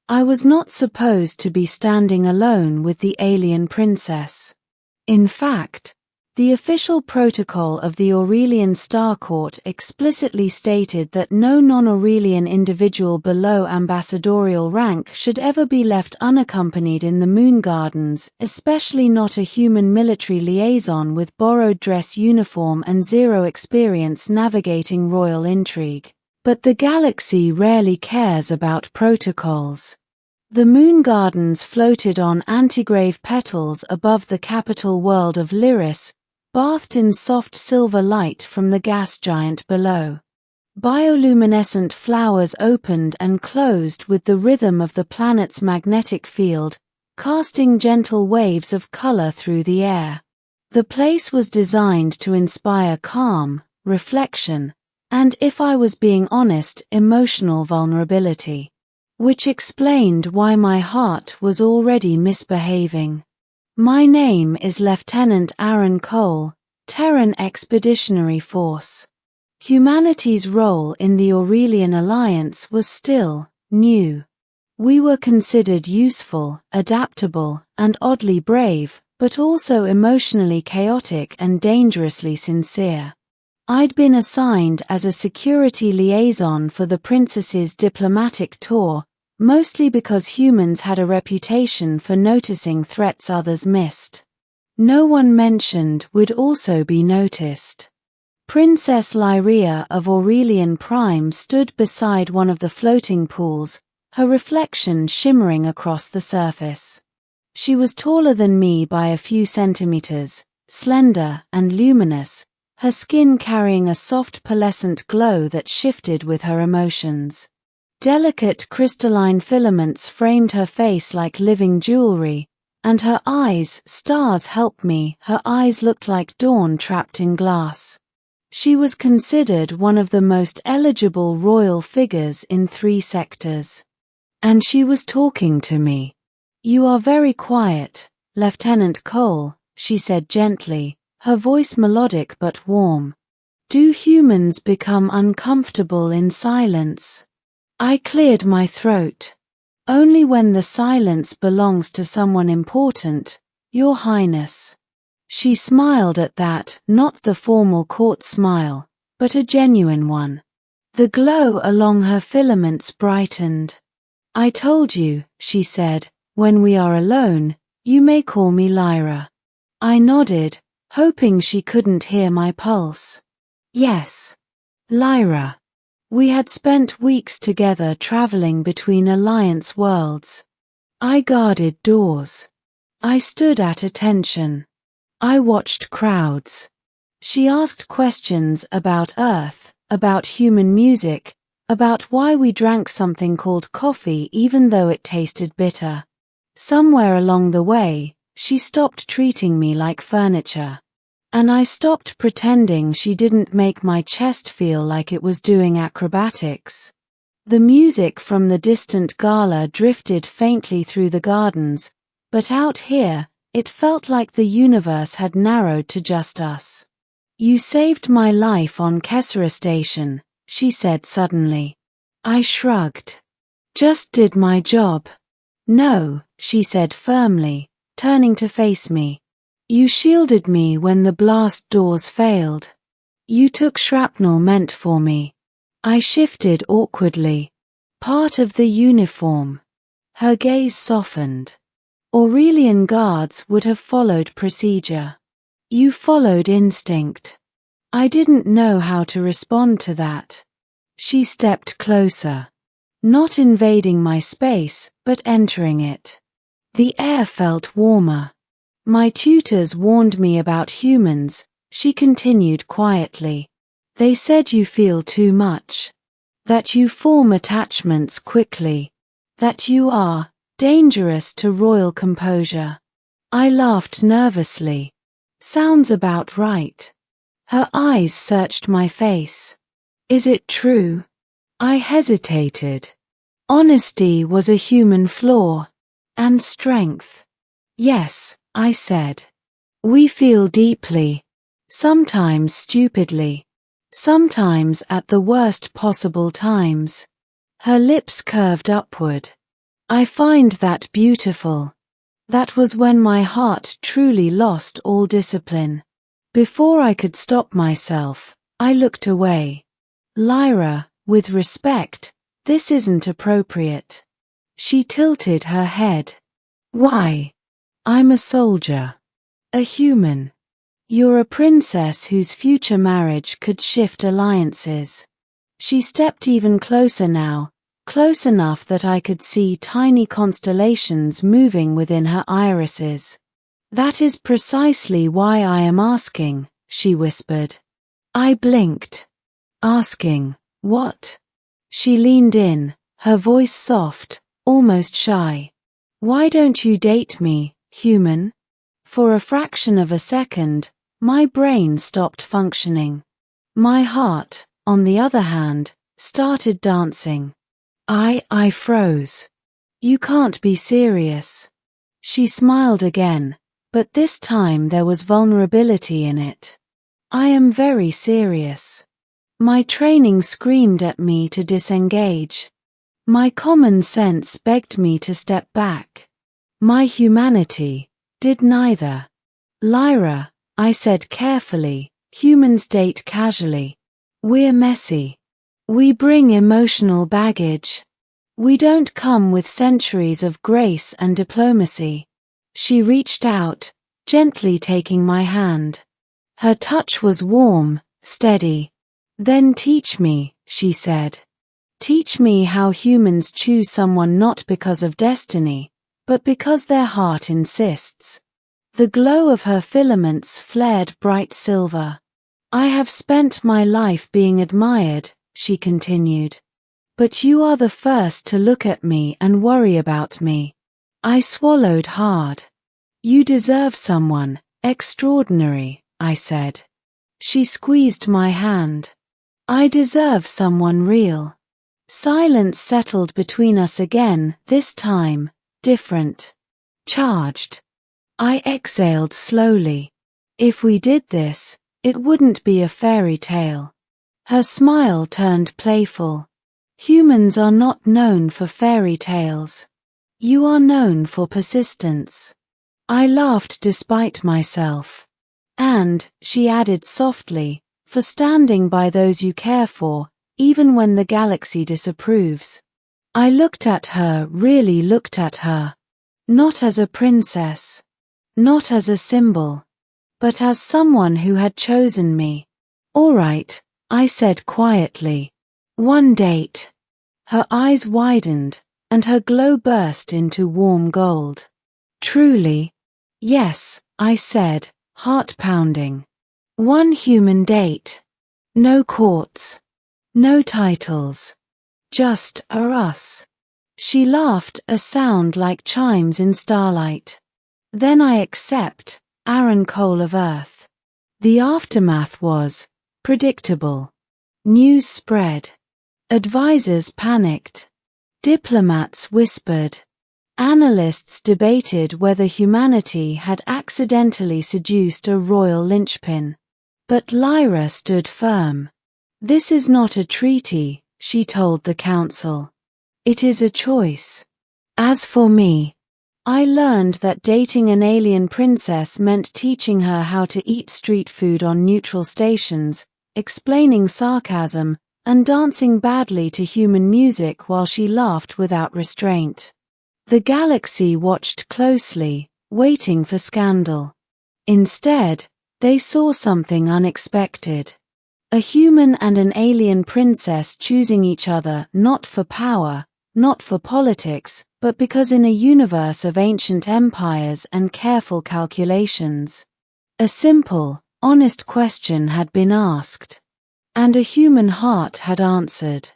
I was not supposed to be standing alone with the alien princess. In fact, the official protocol of the Aurelian Star Court explicitly stated that no non-Aurelian individual below ambassadorial rank should ever be left unaccompanied in the Moon Gardens, especially not a human military liaison with borrowed dress uniform and zero experience navigating royal intrigue. But the galaxy rarely cares about protocols. The Moon Gardens floated on antigrave petals above the capital world of Lyris, bathed in soft silver light from the gas giant below. Bioluminescent flowers opened and closed with the rhythm of the planet's magnetic field, casting gentle waves of color through the air. The place was designed to inspire calm, reflection, and, if I was being honest, emotional vulnerability. Which explained why my heart was already misbehaving. My name is Lieutenant Aaron Cole, Terran Expeditionary Force. Humanity's role in the Aurelian Alliance was still new. We were considered useful, adaptable, and oddly brave, but also emotionally chaotic and dangerously sincere. I'd been assigned as a security liaison for the princess's diplomatic tour, mostly because humans had a reputation for noticing threats others missed. No one mentioned would also be noticed. Princess Lyria of Aurelian Prime stood beside one of the floating pools, her reflection shimmering across the surface. She was taller than me by a few centimeters, slender and luminous, her skin carrying a soft pearlescent glow that shifted with her emotions. Delicate crystalline filaments framed her face like living jewelry, and her eyes, stars help me, her eyes looked like dawn trapped in glass. She was considered one of the most eligible royal figures in 3 sectors. And she was talking to me. "You are very quiet, Lieutenant Cole," she said gently, her voice melodic but warm. "Do humans become uncomfortable in silence?" I cleared my throat. "Only when the silence belongs to someone important, Your Highness." She smiled at that, not the formal court smile, but a genuine one. The glow along her filaments brightened. "I told you," she said, "when we are alone, you may call me Lyra." I nodded, hoping she couldn't hear my pulse. "Yes, Lyra." We had spent weeks together traveling between Alliance worlds. I guarded doors. I stood at attention. I watched crowds. She asked questions about Earth, about human music, about why we drank something called coffee even though it tasted bitter. Somewhere along the way, she stopped treating me like furniture. And I stopped pretending she didn't make my chest feel like it was doing acrobatics. The music from the distant gala drifted faintly through the gardens, but out here, it felt like the universe had narrowed to just us. "You saved my life on Kessera Station," she said suddenly. I shrugged. "Just did my job." "No," she said firmly, turning to face me. "You shielded me when the blast doors failed. You took shrapnel meant for me." I shifted awkwardly. "Part of the uniform." Her gaze softened. "Aurelian guards would have followed procedure. You followed instinct." I didn't know how to respond to that. She stepped closer. Not invading my space, but entering it. The air felt warmer. "My tutors warned me about humans," she continued quietly. "They said you feel too much. That you form attachments quickly. That you are dangerous to royal composure." I laughed nervously. "Sounds about right." Her eyes searched my face. "Is it true?" I hesitated. Honesty was a human flaw. And strength. "Yes," I said. "We feel deeply. Sometimes stupidly. Sometimes at the worst possible times." Her lips curved upward. I find that beautiful. That was when my heart truly lost all discipline. Before I could stop myself, I looked away. Lyra, with respect, this isn't appropriate. She tilted her head. Why? I'm a soldier. A human. You're a princess whose future marriage could shift alliances. She stepped even closer now, close enough that I could see tiny constellations moving within her irises. That is precisely why I am asking, she whispered. I blinked. Asking, what? She leaned in, her voice soft, almost shy. Why don't you date me, human? For a fraction of a second, my brain stopped functioning. My heart, on the other hand, started dancing. I froze. You can't be serious. She smiled again, but this time there was vulnerability in it. I am very serious. My training screamed at me to disengage. My common sense begged me to step back. My humanity did neither. Lyra, I said carefully, humans date casually. We're messy. We bring emotional baggage. We don't come with centuries of grace and diplomacy. She reached out, gently taking my hand. Her touch was warm, steady. Then teach me, she said. Teach me how humans choose someone not because of destiny, but because their heart insists. The glow of her filaments flared bright silver. I have spent my life being admired, she continued. But you are the first to look at me and worry about me. I swallowed hard. You deserve someone extraordinary, I said. She squeezed my hand. I deserve someone real. Silence settled between us again, this time, different. Charged. I exhaled slowly. If we did this, it wouldn't be a fairy tale. Her smile turned playful. Humans are not known for fairy tales. You are known for persistence. I laughed despite myself. And, she added softly, for standing by those you care for, even when the galaxy disapproves. I looked at her, really looked at her. Not as a princess. Not as a symbol. But as someone who had chosen me. All right, I said quietly. One date. Her eyes widened, and her glow burst into warm gold. Truly? Yes, I said, heart pounding. One human date. No courts. No titles. Just us. She laughed, a sound like chimes in starlight. Then I accept, Aaron Cole of Earth. The aftermath was predictable. News spread. Advisors panicked. Diplomats whispered. Analysts debated whether humanity had accidentally seduced a royal linchpin. But Lyra stood firm. This is not a treaty, she told the council. It is a choice. As for me, I learned that dating an alien princess meant teaching her how to eat street food on neutral stations, explaining sarcasm, and dancing badly to human music while she laughed without restraint. The galaxy watched closely, waiting for scandal. Instead, they saw something unexpected. A human and an alien princess choosing each other not for power, not for politics, but because in a universe of ancient empires and careful calculations. A simple, honest question had been asked. And a human heart had answered.